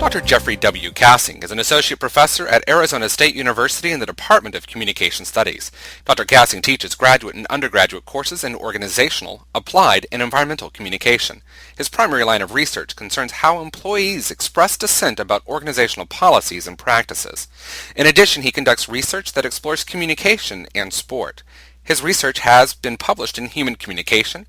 Dr. Jeffrey W. Kassing is an associate professor at Arizona State University in the Department of Communication Studies. Dr. Kassing teaches graduate and undergraduate courses in organizational, applied, and environmental communication. His primary line of research concerns how employees express dissent about organizational policies and practices. In addition, he conducts research that explores communication and sport. His research has been published in Human Communication,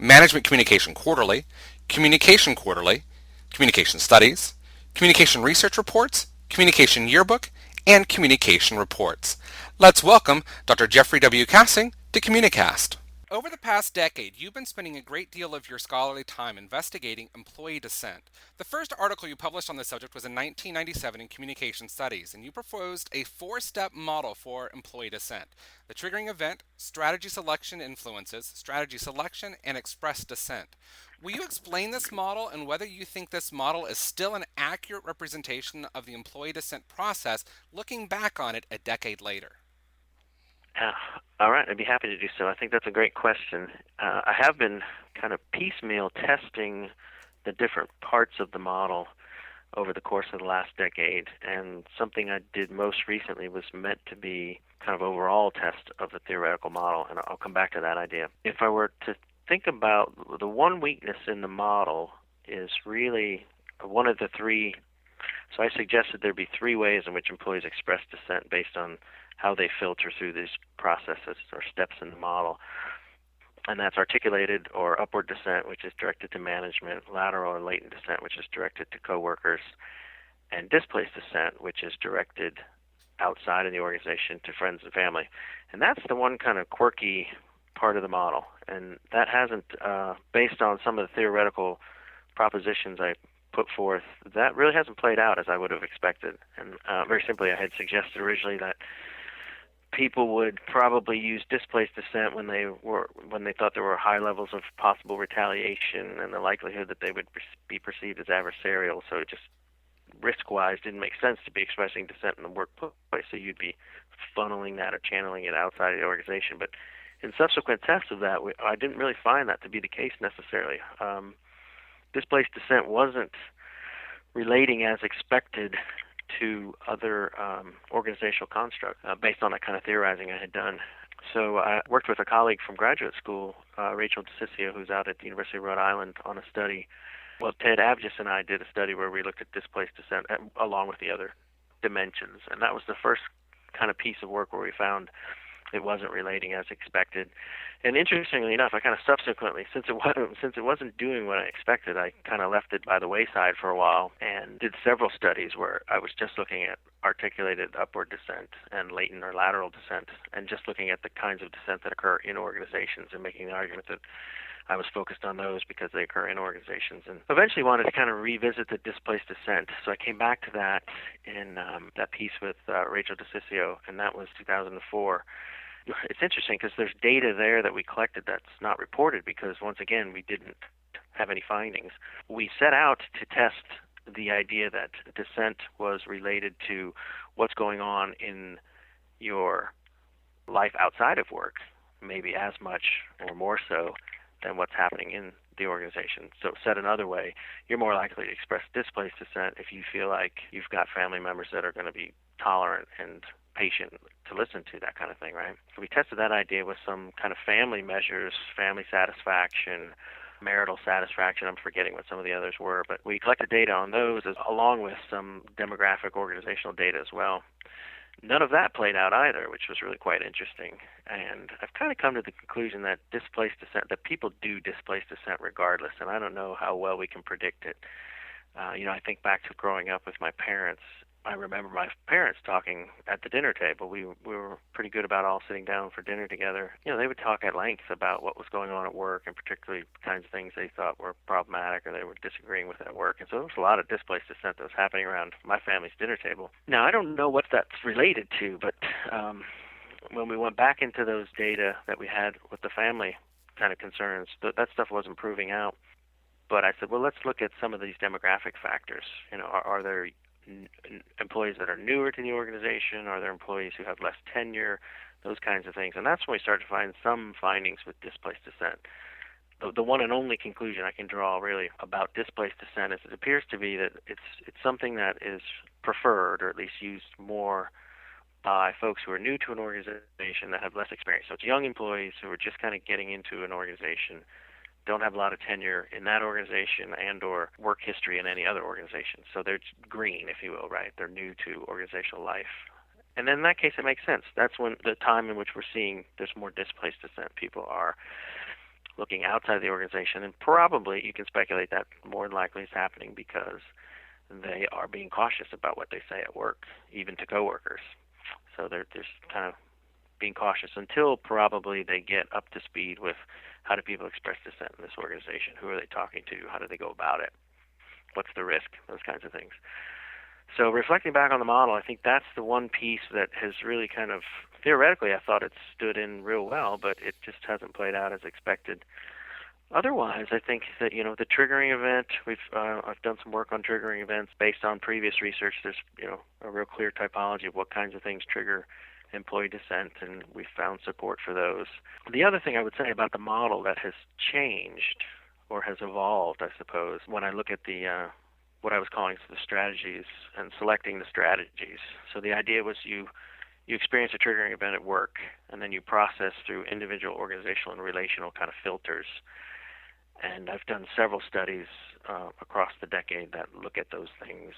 Management Communication Quarterly, Communication Quarterly, Communication Studies, Communication Research Reports, Communication Yearbook, and Communication Reports. Let's welcome Dr. Jeffrey W. Kassing to CommuniCast. Over the past decade, you've been spending a great deal of your scholarly time investigating employee dissent. The first article you published on this subject was in 1997 in Communication Studies, and you proposed a four-step model for employee dissent: the triggering event, strategy selection influences, strategy selection, and express dissent. Will you explain this model and whether you think this model is still an accurate representation of the employee dissent process, looking back on it a decade later? All right, I'd be happy to do so. I think that's a great question. I have been kind of piecemeal testing the different parts of the model over the course of the last decade, and something I did most recently was meant to be kind of overall test of the theoretical model, and I'll come back to that idea. If I were to think about the one weakness in the model is really one of the three. So I suggested there'd be three ways in which employees express dissent based on how they filter through these processes or steps in the model. And that's articulated or upward dissent, which is directed to management, lateral or latent dissent, which is directed to coworkers, and displaced dissent, which is directed outside of the organization to friends and family. And that's the one kind of quirky part of the model. And that hasn't, based on some of the theoretical propositions I put forth, that really hasn't played out as I would have expected. And very simply, I had suggested originally that people would probably use displaced dissent when they thought there were high levels of possible retaliation and the likelihood that they would be perceived as adversarial. So it just risk-wise didn't make sense to be expressing dissent in the workplace. So you'd be funneling that or channeling it outside of the organization. But in subsequent tests of that, I didn't really find that to be the case necessarily. Displaced dissent wasn't relating as expected to other organizational constructs based on that kind of theorizing I had done. So I worked with a colleague from graduate school, Rachel Dissent, who's out at the University of Rhode Island, on a study. Well, Ted Avgis and I did a study where we looked at displaced dissent along with the other dimensions, and that was the first kind of piece of work where we found it wasn't relating as expected. And interestingly enough, I kind of subsequently, since it wasn't doing what I expected, I kind of left it by the wayside for a while and did several studies where I was just looking at articulated upward dissent and latent or lateral dissent, and just looking at the kinds of dissent that occur in organizations and making the argument that I was focused on those because they occur in organizations, and eventually wanted to kind of revisit the displaced dissent. So I came back to that in that piece with Rachel Dissent, and that was 2004. It's interesting because there's data there that we collected that's not reported because, once again, we didn't have any findings. We set out to test the idea that dissent was related to what's going on in your life outside of work, maybe as much or more so than what's happening in the organization. So said another way, you're more likely to express displaced dissent if you feel like you've got family members that are going to be tolerant and patient to listen to, that kind of thing, right? So we tested that idea with some kind of family measures, family satisfaction, marital satisfaction. I'm forgetting what some of the others were, but we collected data on those along with some demographic organizational data as well. None of that played out either, which was really quite interesting. And I've kind of come to the conclusion that displaced dissent, that people do displace dissent regardless, and I don't know how well we can predict it. I think back to growing up with my parents. I remember my parents talking at the dinner table. We were pretty good about all sitting down for dinner together. They would talk at length about what was going on at work, and particularly kinds of things they thought were problematic or they were disagreeing with at work. And so there was a lot of displaced dissent that was happening around my family's dinner table. Now, I don't know what that's related to, but when we went back into those data that we had with the family kind of concerns, that stuff wasn't proving out. But I said, well, let's look at some of these demographic factors. Are there employees that are newer to the organization? Are there employees who have less tenure? Those kinds of things. And that's when we started to find some findings with displaced dissent. the one and only conclusion I can draw really about displaced dissent is it appears to be that it's something that is preferred, or at least used more by folks who are new to an organization that have less experience. So it's young employees who are just kind of getting into an organization, don't have a lot of tenure in that organization and or work history in any other organization. So they're green, if you will, right? They're new to organizational life. And then in that case, it makes sense. That's when the time in which we're seeing there's more displaced dissent. People are looking outside the organization, and probably you can speculate that more than likely is happening because they are being cautious about what they say at work, even to coworkers. So they're just kind of being cautious until probably they get up to speed with how do people express dissent in this organization, who are they talking to, how do they go about it, what's the risk, those kinds of things. So reflecting back on the model, I think that's the one piece that has really kind of, theoretically I thought it stood in real well, but it just hasn't played out as expected. Otherwise, I think that, the triggering event, I've done some work on triggering events based on previous research. There's, a real clear typology of what kinds of things trigger employee dissent, and we found support for those. The other thing I would say about the model that has changed or has evolved, I suppose, when I look at the what I was calling the strategies and selecting the strategies. So the idea was you experience a triggering event at work, and then you process through individual, organizational, and relational kind of filters. And I've done several studies across the decade that look at those things.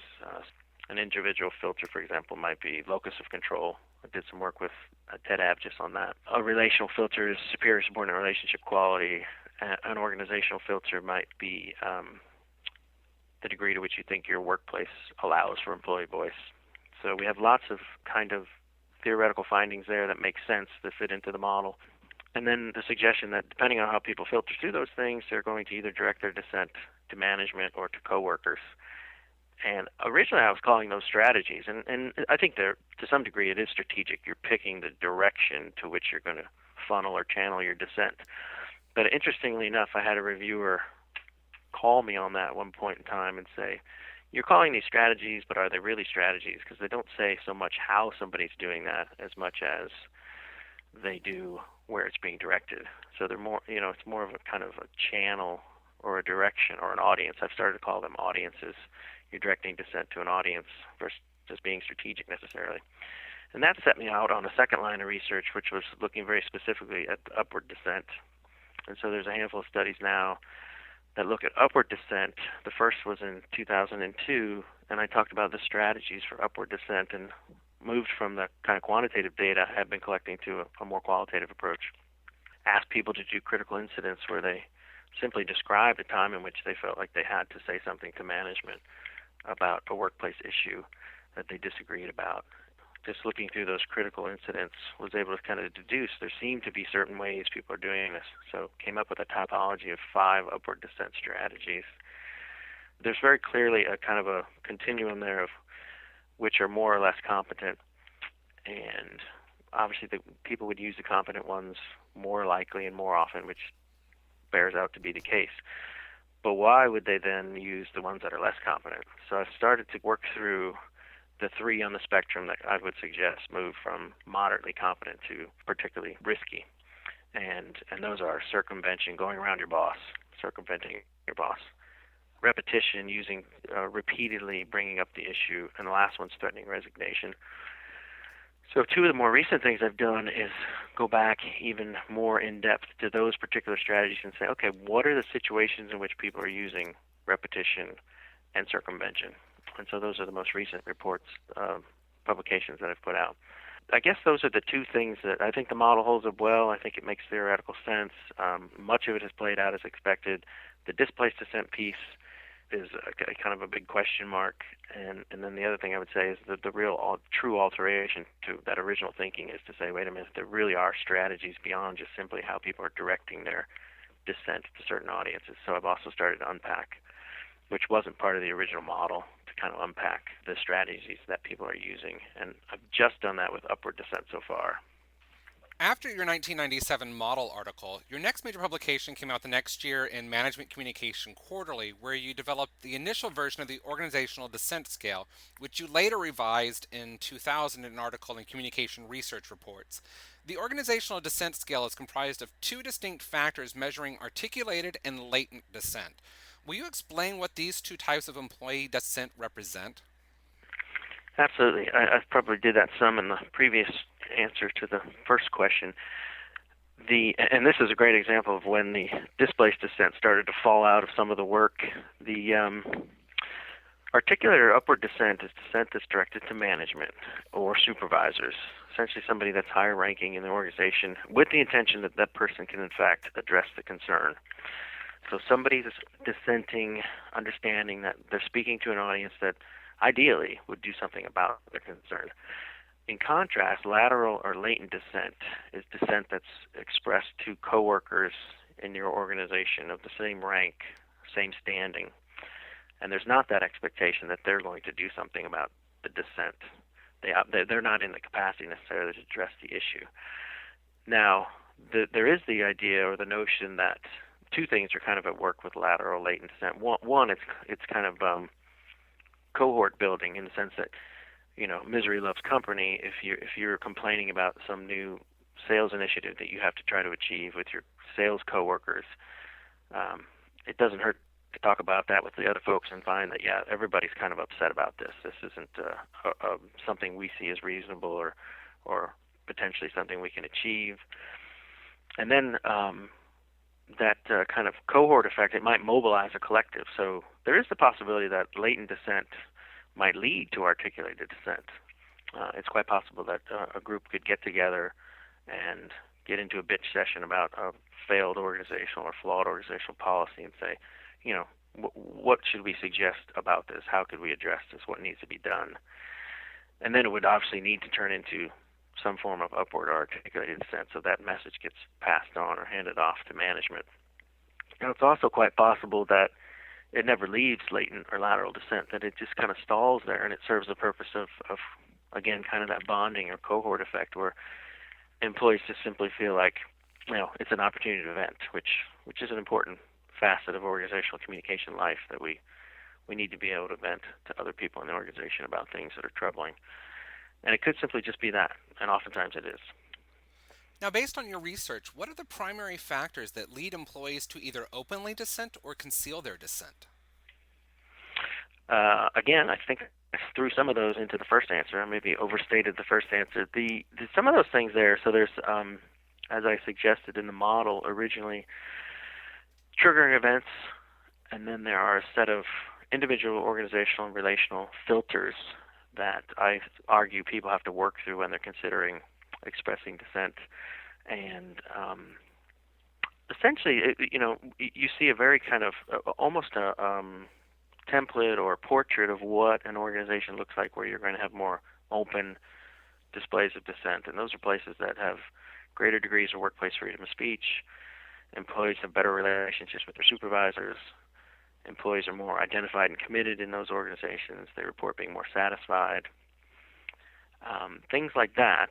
An individual filter, for example, might be locus of control. I did some work with Ted Abgis on that. A relational filter is superior-subordinate relationship quality. An organizational filter might be the degree to which you think your workplace allows for employee voice. So we have lots of kind of theoretical findings there that make sense that fit into the model. And then the suggestion that depending on how people filter through those things, they're going to either direct their dissent to management or to coworkers. And originally I was calling those strategies, and I think to some degree it is strategic. You're picking the direction to which you're going to funnel or channel your dissent. But interestingly enough, I had a reviewer call me on that at one point in time and say, you're calling these strategies, but are they really strategies? Because they don't say so much how somebody's doing that as much as they do where it's being directed. So they're more, it's more of a kind of a channel or a direction or an audience. I've started to call them audiences. You're directing dissent to an audience versus just being strategic necessarily. And that set me out on a second line of research, which was looking very specifically at the upward dissent. And so there's a handful of studies now that look at upward dissent. The first was in 2002, and I talked about the strategies for upward dissent and moved from the kind of quantitative data I had been collecting to a more qualitative approach. Asked people to do critical incidents where they simply described a time in which they felt like they had to say something to management about a workplace issue that they disagreed about. Just looking through those critical incidents, was able to kind of deduce there seem to be certain ways people are doing this. So came up with a typology of 5 upward dissent strategies. There's very clearly a kind of a continuum there of which are more or less competent. And obviously the people would use the competent ones more likely and more often, which bears out to be the case. But why would they then use the ones that are less competent? So I've started to work through the 3 on the spectrum that I would suggest move from moderately competent to particularly risky. And those are circumvention, going around your boss, circumventing your boss. Repetition, using repeatedly bringing up the issue, and the last one's threatening resignation. So 2 of the more recent things I've done is go back even more in depth to those particular strategies and say, okay, what are the situations in which people are using repetition and circumvention? And so those are the most recent reports, publications that I've put out. I guess those are the 2 things that I think the model holds up well. I think it makes theoretical sense. Much of it has played out as expected. The displaced dissent piece is a kind of a big question mark. And then the other thing I would say is that the real true alteration to that original thinking is to say, wait a minute, there really are strategies beyond just simply how people are directing their dissent to certain audiences. So I've also started to unpack, which wasn't part of the original model, to kind of unpack the strategies that people are using. And I've just done that with upward dissent so far. After your 1997 model article, your next major publication came out the next year in Management Communication Quarterly, where you developed the initial version of the organizational dissent scale, which you later revised in 2000 in an article in Communication Research Reports. The organizational dissent scale is comprised of two distinct factors measuring articulated and latent dissent. Will you explain what these two types of employee dissent represent? Absolutely. I probably did that some in the previous answer to the first question. And this is a great example of when the displaced dissent started to fall out of some of the work. The articulator upward dissent is dissent that's directed to management or supervisors, essentially somebody that's higher ranking in the organization, with the intention that that person can in fact address the concern. So somebody's dissenting, understanding that they're speaking to an audience that ideally would do something about their concern. In contrast, lateral or latent dissent is dissent that's expressed to coworkers in your organization of the same rank, same standing, and there's not that expectation that they're going to do something about the dissent. They're not in the capacity necessarily to address the issue. Now, there is the idea or the notion that two things are kind of at work with lateral latent dissent. One, it's kind of cohort building in the sense that, misery loves company. If you're complaining about some new sales initiative that you have to try to achieve with your sales coworkers, it doesn't hurt to talk about that with the other folks and find that, yeah, everybody's kind of upset about this. This isn't something we see as reasonable or potentially something we can achieve. And then that kind of cohort effect, it might mobilize a collective. So there is the possibility that latent dissent might lead to articulated dissent. It's quite possible that a group could get together and get into a bitch session about a failed organizational or flawed organizational policy and say, what should we suggest about this? How could we address this? What needs to be done? And then it would obviously need to turn into some form of upward or articulated dissent, so that message gets passed on or handed off to management. Now, it's also quite possible that it never leaves latent or lateral dissent, that it just kind of stalls there, and it serves the purpose of again, kind of that bonding or cohort effect where employees just simply feel like, it's an opportunity to vent, which is an important facet of organizational communication life, that we need to be able to vent to other people in the organization about things that are troubling. And it could simply just be that, and oftentimes it is. Now, based on your research, what are the primary factors that lead employees to either openly dissent or conceal their dissent? Again, I think I threw some of those into the first answer. I maybe overstated the first answer. Some of those things there, so there's, as I suggested in the model originally, triggering events, and then there are a set of individual, organizational, and relational filters that I argue people have to work through when they're considering expressing dissent. And essentially, you see a very kind of almost a template or portrait of what an organization looks like where you're going to have more open displays of dissent. And those are places that have greater degrees of workplace freedom of speech. Employees have better relationships with their supervisors. Employees are more identified and committed in those organizations. They report being more satisfied. Things like that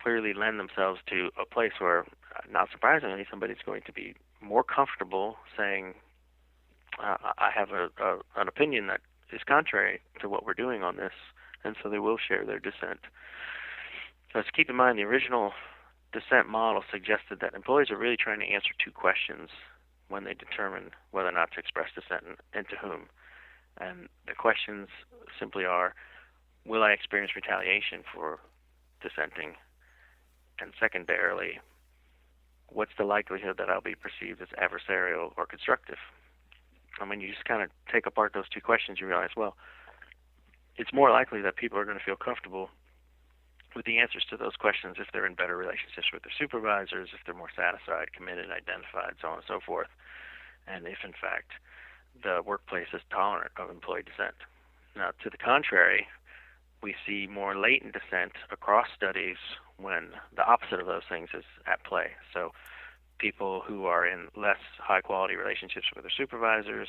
clearly lend themselves to a place where, not surprisingly, somebody's going to be more comfortable saying, I have an opinion that is contrary to what we're doing on this, and so they will share their dissent. So let's keep in mind the original dissent model suggested that employees are really trying to answer two questions when they determine whether or not to express dissent and to whom. And the questions simply are, will I experience retaliation for dissenting? And secondarily, what's the likelihood that I'll be perceived as adversarial or constructive? I mean, you just kind of take apart those two questions, you realize, well, it's more likely that people are going to feel comfortable with the answers to those questions if they're in better relationships with their supervisors, if they're more satisfied, committed, identified, so on and so forth, and if, in fact, the workplace is tolerant of employee dissent. Now, to the contrary, we see more latent dissent across studies when the opposite of those things is at play. So people who are in less high-quality relationships with their supervisors,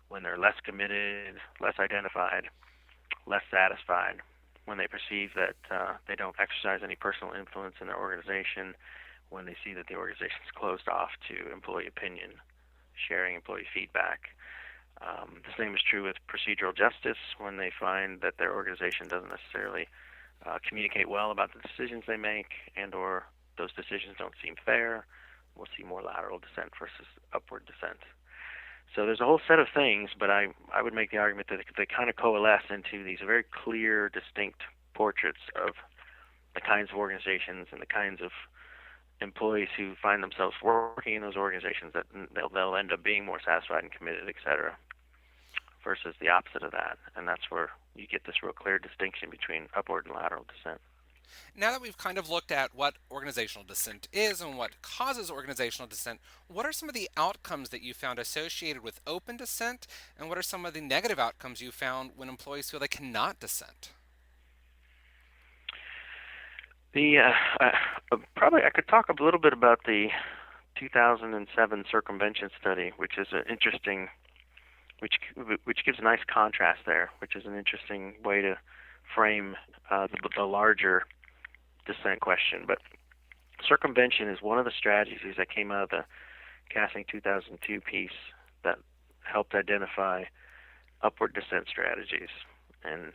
when they're less committed, less identified, less satisfied, when they perceive that they don't exercise any personal influence in their organization, when they see that the organization is closed off to employee opinion, sharing employee feedback. The same is true with procedural justice, when they find that their organization doesn't necessarily communicate well about the decisions they make, and or those decisions don't seem fair. We'll see more lateral dissent versus upward dissent. So there's a whole set of things, but I would make the argument that they kind of coalesce into these very clear, distinct portraits of the kinds of organizations and the kinds of employees who find themselves working in those organizations, that they'll end up being more satisfied and committed, etc., versus the opposite of that. And that's where you get this real clear distinction between upward and lateral dissent. Now that we've kind of looked at what organizational dissent is and what causes organizational dissent, what are some of the outcomes that you found associated with open dissent, and what are some of the negative outcomes you found when employees feel they cannot dissent? Probably I could talk a little bit about the 2007 Circumvention Study, which is an interesting, which gives a nice contrast there, which is an interesting way to frame the larger dissent question. But circumvention is one of the strategies that came out of the Kassing 2002 piece that helped identify upward dissent strategies. And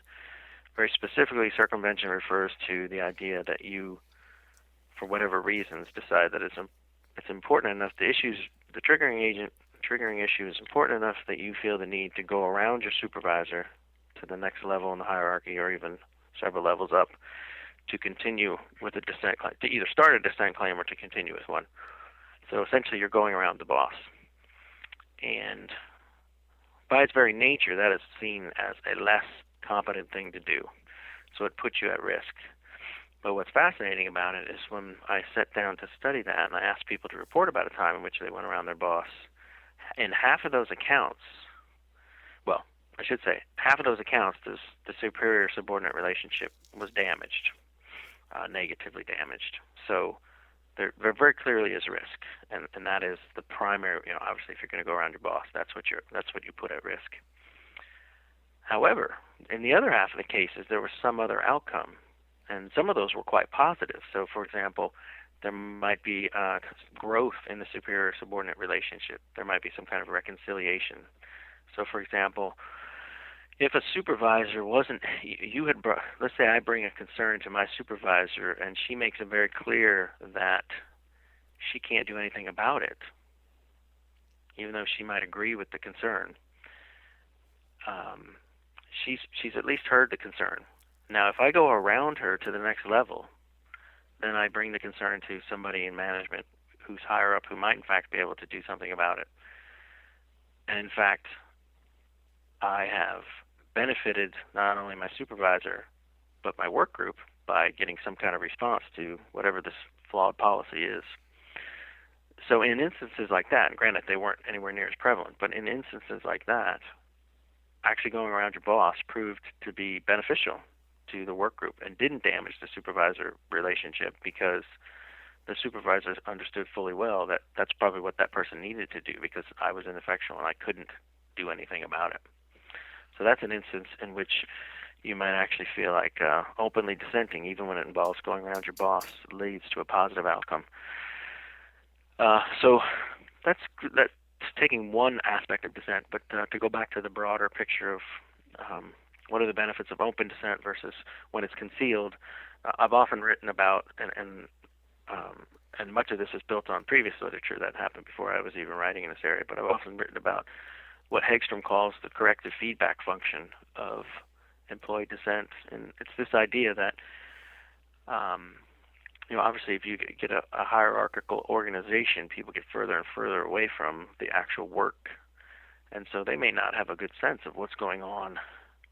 very specifically, circumvention refers to the idea that you, for whatever reasons, decide that it's important enough, the triggering issue is important enough that you feel the need to go around your supervisor to the next level in the hierarchy, or even several levels up, to continue with a dissent claim, to either start a dissent claim or to continue with one. So essentially you're going around the boss. And by its very nature, that is seen as a less competent thing to do. So it puts you at risk. But what's fascinating about it is when I sat down to study that and I asked people to report about a time in which they went around their boss, in half of those accounts, well, I should say, half of those accounts, the superior-subordinate relationship was damaged, negatively damaged. So there very clearly is risk, and that is the primary. Obviously, if you're going to go around your boss, that's what you put at risk. However, in the other half of the cases, there was some other outcome, and some of those were quite positive. So, for example, there might be growth in the superior-subordinate relationship. There might be some kind of reconciliation. So, for example, if a supervisor let's say I bring a concern to my supervisor and she makes it very clear that she can't do anything about it, even though she might agree with the concern, she's at least heard the concern. Now, if I go around her to the next level, then I bring the concern to somebody in management who's higher up, who might in fact be able to do something about it. And in fact, I have benefited not only my supervisor, but my work group by getting some kind of response to whatever this flawed policy is. So in instances like that, and granted they weren't anywhere near as prevalent, but in instances like that, actually going around your boss proved to be beneficial to the work group and didn't damage the supervisor relationship, because the supervisors understood fully well that that's probably what that person needed to do, because I was ineffectual and I couldn't do anything about it. So that's an instance in which you might actually feel like openly dissenting, even when it involves going around your boss, leads to a positive outcome. So that's taking one aspect of dissent, but to go back to the broader picture of what are the benefits of open dissent versus when it's concealed, I've often written about, and much of this is built on previous literature that happened before I was even writing in this area, but I've often written about what Hegstrom calls the corrective feedback function of employee dissent. And it's this idea that, obviously if you get a hierarchical organization, people get further and further away from the actual work. And so they may not have a good sense of what's going on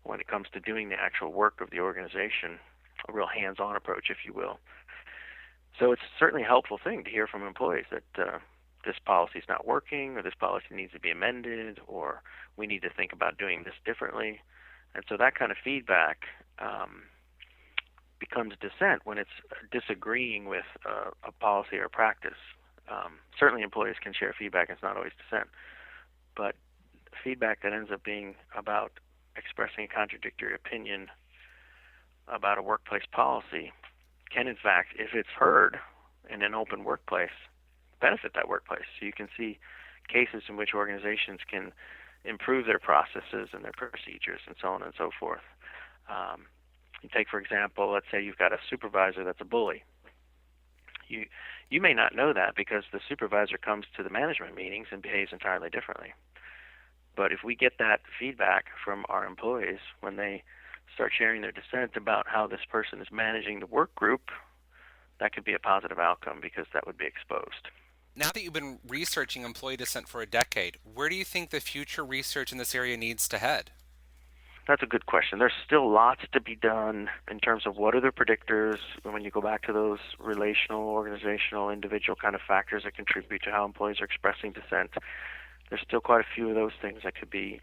when it comes to doing the actual work of the organization, a real hands-on approach, if you will. So it's certainly a helpful thing to hear from employees that this policy is not working, or this policy needs to be amended, or we need to think about doing this differently. And so that kind of feedback becomes dissent when it's disagreeing with a policy or practice. Certainly employees can share feedback, it's not always dissent. But feedback that ends up being about expressing a contradictory opinion about a workplace policy can, in fact, if it's heard in an open workplace, benefit that workplace. So you can see cases in which organizations can improve their processes and their procedures and so on and so forth. You take, for example, let's say you've got a supervisor that's a bully. You may not know that because the supervisor comes to the management meetings and behaves entirely differently. But if we get that feedback from our employees when they start sharing their dissent about how this person is managing the work group, that could be a positive outcome because that would be exposed. Now that you've been researching employee dissent for a decade, where do you think the future research in this area needs to head? That's a good question. There's still lots to be done in terms of what are the predictors when you go back to those relational, organizational, individual kind of factors that contribute to how employees are expressing dissent. There's still quite a few of those things that could be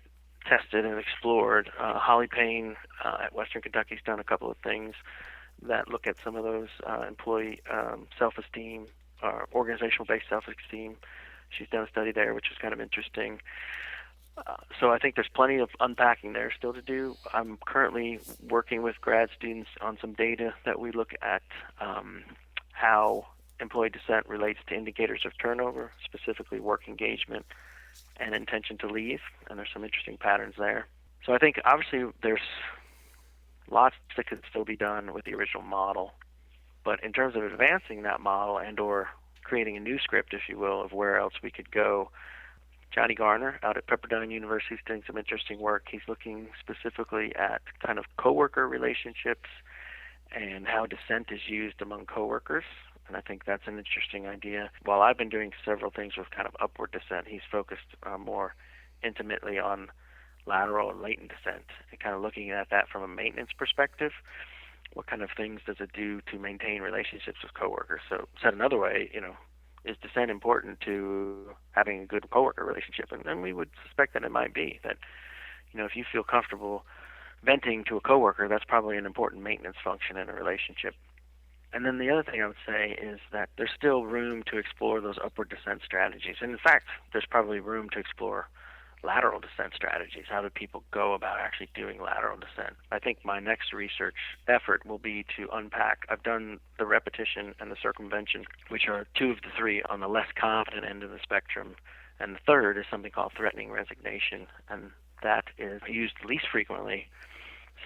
tested and explored. Holly Payne at Western Kentucky's done a couple of things that look at some of those employee self-esteem, organizational-based self-esteem. She's done a study there, which is kind of interesting. So I think there's plenty of unpacking there still to do. I'm currently working with grad students on some data that we look at how employee dissent relates to indicators of turnover, specifically work engagement and intention to leave, and there's some interesting patterns there. So I think obviously there's lots that could still be done with the original model, but in terms of advancing that model and or creating a new script, if you will, of where else we could go, Johnny Garner out at Pepperdine University is doing some interesting work. He's looking specifically at kind of coworker relationships and how dissent is used among coworkers, and I think that's an interesting idea. While I've been doing several things with kind of upward dissent, he's focused more intimately on lateral and latent dissent and kind of looking at that from a maintenance perspective. What kind of things does it do to maintain relationships with coworkers? So said another way, is dissent important to having a good coworker relationship? And we would suspect that it might be. That, if you feel comfortable venting to a coworker, that's probably an important maintenance function in a relationship. And then the other thing I would say is that there's still room to explore those upward dissent strategies. And in fact, there's probably room to explore lateral dissent strategies. How do people go about actually doing lateral dissent? I think my next research effort will be to unpack. I've done the repetition and the circumvention, which are two of the three on the less confident end of the spectrum. And the third is something called threatening resignation, and that is used least frequently,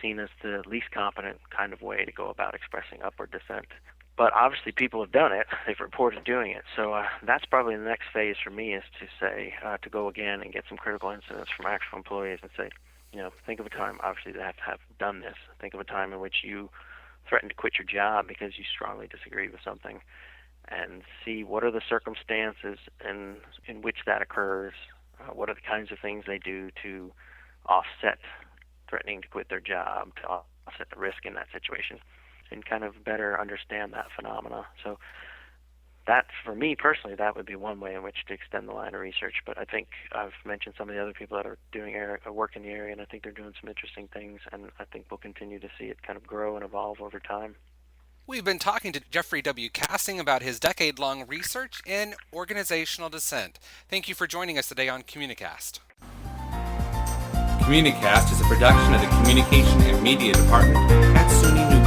seen as the least competent kind of way to go about expressing upward dissent. But obviously people have done it. They've reported doing it. So that's probably the next phase for me, is to say, to go again and get some critical incidents from actual employees and say, think of a time, obviously, that have done this. Think of a time in which you threatened to quit your job because you strongly disagreed with something, and see what are the circumstances in which that occurs, what are the kinds of things they do to offset threatening to quit their job, to offset the risk in that situation, and kind of better understand that phenomena. So that, for me personally, that would be one way in which to extend the line of research. But I think I've mentioned some of the other people that are doing work in the area, and I think they're doing some interesting things, and I think we'll continue to see it kind of grow and evolve over time. We've been talking to Jeffrey W. Kassing about his decade-long research in organizational dissent. Thank you for joining us today on CommuniCast. CommuniCast is a production of the Communication and Media Department at SUNY New